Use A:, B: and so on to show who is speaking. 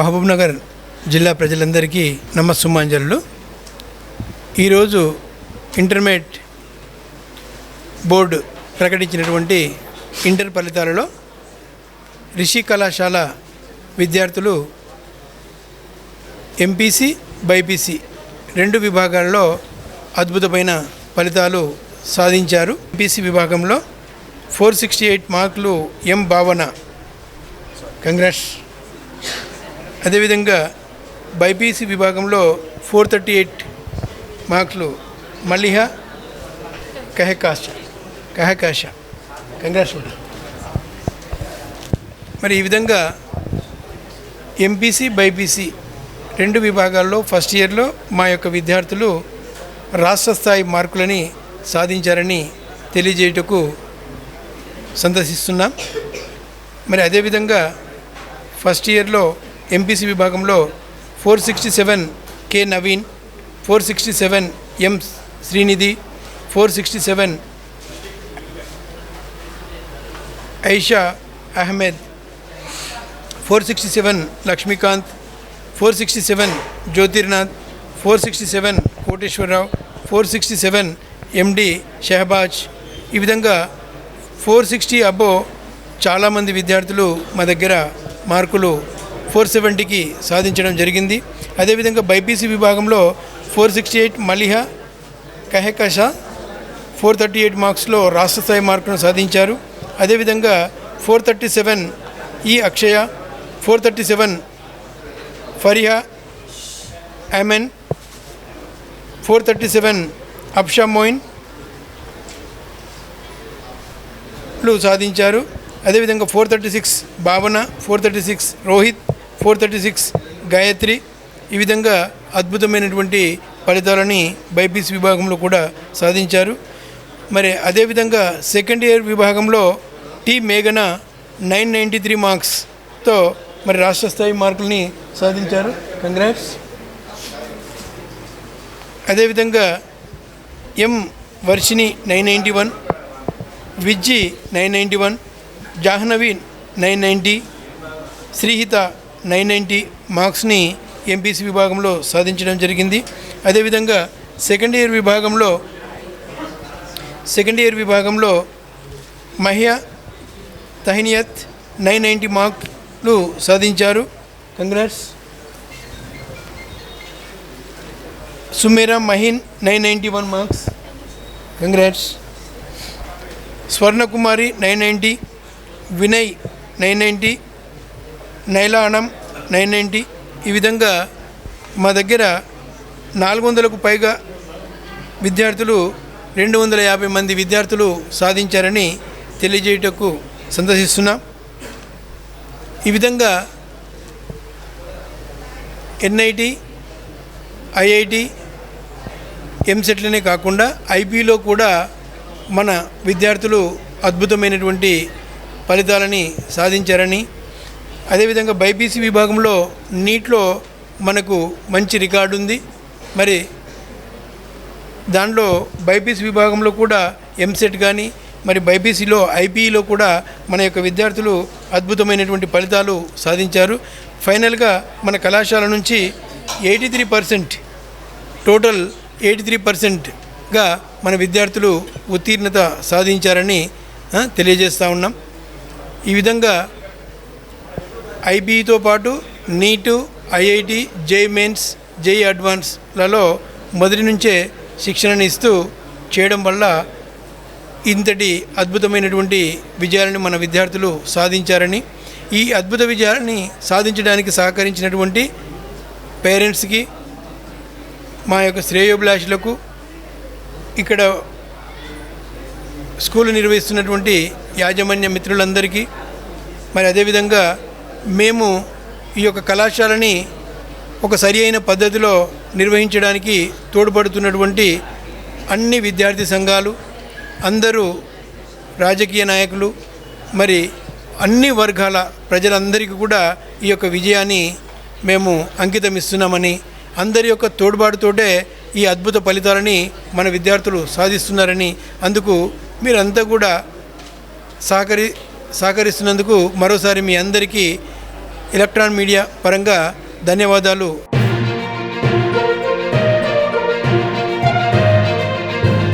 A: మహబూబ్నగర్ జిల్లా ప్రజలందరికీ నమస్సుమాంజలు. ఈరోజు ఇంటర్మీడియట్ బోర్డు ప్రకటించినటువంటి ఇంటర్ ఫలితాలలో రిషి కళాశాల విద్యార్థులు ఎంపీసీ బైపీసీ రెండు విభాగాల్లో అద్భుతమైన ఫలితాలు సాధించారు. ఎంపీసీ విభాగంలో 468 మార్కులు ఎం భావన, కంగ్రాట్స్. అదేవిధంగా బైపీసీ విభాగంలో 438 మార్కులు మల్లిహ కహకాష, కంగ్రాట్స్. మరి ఈ విధంగా ఎంపీసీ బైపీసీ రెండు విభాగాల్లో ఫస్ట్ ఇయర్లో మా యొక్క విద్యార్థులు రాష్ట్ర స్థాయి మార్కులని సాధించారని తెలియజేయటకు సంతోషిస్తున్నాం. మరి అదేవిధంగా ఫస్ట్ ఇయర్లో ఎంపీసీ విభాగంలో 467 కె నవీన్, 467 ఎం శ్రీనిధి, 467 ఐషా అహ్మద్, 467 లక్ష్మీకాంత్, 467 జ్యోతిర్నాథ్, 467 కోటేశ్వరరావు, 467 ఎండి షహబాజ్. ఈ విధంగా 460 అబ్బో చాలామంది విద్యార్థులు మా దగ్గర మార్కులు 470కి సాధించడం జరిగింది. అదేవిధంగా బైపీసీ విభాగంలో 468 మలిహ కహకాష 438 మార్క్స్లో రాష్ట్ర స్థాయి మార్కులను సాధించారు. అదేవిధంగా 437 ఈ అక్షయ, 437 ఫరిహా అమెన్, 437 అబ్షా మోయిన్ సాధించారు. అదేవిధంగా 436 భావన, 436 రోహిత్, 436 గాయత్రి. ఈ విధంగా అద్భుతమైనటువంటి ఫలితాలని బైపీసీ విభాగంలో కూడా సాధించారు. మరి అదేవిధంగా సెకండ్ ఇయర్ విభాగంలో టి మేఘన 993 మార్క్స్తో మరి రాష్ట్ర స్థాయి మార్కుల్ని సాధించారు, కంగ్రాట్స్. అదేవిధంగా ఎం వర్షిని 991, విజ్జి 991, జాహ్నవి 990, శ్రీహిత 990 మార్క్స్ని ఎంపీసీ విభాగంలో సాధించడం జరిగింది. అదేవిధంగా సెకండ్ ఇయర్ విభాగంలో మహియా తహినియత్ 990 మార్కులు సాధించారు, congrats. Sumera Mahin 991 marks, congrats. Swarnakumari 990, Vinay 990, Naila Anam 990. ఈ విధంగా మా దగ్గర 400కు పైగా విద్యార్థులు 250 మంది విద్యార్థులు సాధించారని తెలియజేయటకు సంతోషిస్తున్నాం. ఈ విధంగా ఎన్ఐటి, ఐఐటి, ఎంసెట్లనే కాకుండా ఐపీలో కూడా మన విద్యార్థులు అద్భుతమైనటువంటి ఫలితాలని సాధించారని, అదేవిధంగా బైపీసీ విభాగంలో నీట్లో మనకు మంచి రికార్డు ఉంది. మరి దానిలో బైపీసీ విభాగంలో కూడా ఎంసెట్ కానీ మరి బైపీసీలో ఐపీఈలో కూడా మన యొక్క విద్యార్థులు అద్భుతమైనటువంటి ఫలితాలు సాధించారు. ఫైనల్గా మన కళాశాల నుంచి 83% టోటల్ 83%గా మన విద్యార్థులు ఉత్తీర్ణత సాధించారని తెలియజేస్తూ ఉన్నాం. ఈ విధంగా ఐబీఈతో పాటు నీటు, ఐఐటి, జేఈ మెయిన్స్, జేఈ అడ్వాన్స్లలో మొదటి నుంచే శిక్షణను ఇస్తూ చేయడం వల్ల ఇంతటి అద్భుతమైనటువంటి విజయాలను మన విద్యార్థులు సాధించారని, ఈ అద్భుత విజయాన్ని సాధించడానికి సహకరించినటువంటి పేరెంట్స్కి, మా యొక్క శ్రేయోభిలాషులకు, ఇక్కడ స్కూల్ నిర్వహిస్తున్నటువంటి యాజమాన్య మిత్రులందరికీ, మరి అదేవిధంగా మేము ఈ యొక్క కళాశాలని ఒక సరి అయిన పద్ధతిలో నిర్వహించడానికి తోడ్పడుతున్నటువంటి అన్ని విద్యార్థి సంఘాలు, అందరూ రాజకీయ నాయకులు, మరి అన్ని వర్గాల ప్రజలందరికీ కూడా ఈ యొక్క విజయాన్ని మేము అంకితం ఇస్తున్నామని, అందరి యొక్క తోడ్పాటుతోటే ఈ అద్భుత ఫలితాలని మన విద్యార్థులు సాధిస్తున్నారని, అందుకు మీరంతా కూడా సహకరిస్తున్నందుకు మరోసారి మీ అందరికీ ఎలక్ట్రాన్ మీడియా పరంగా ధన్యవాదాలు.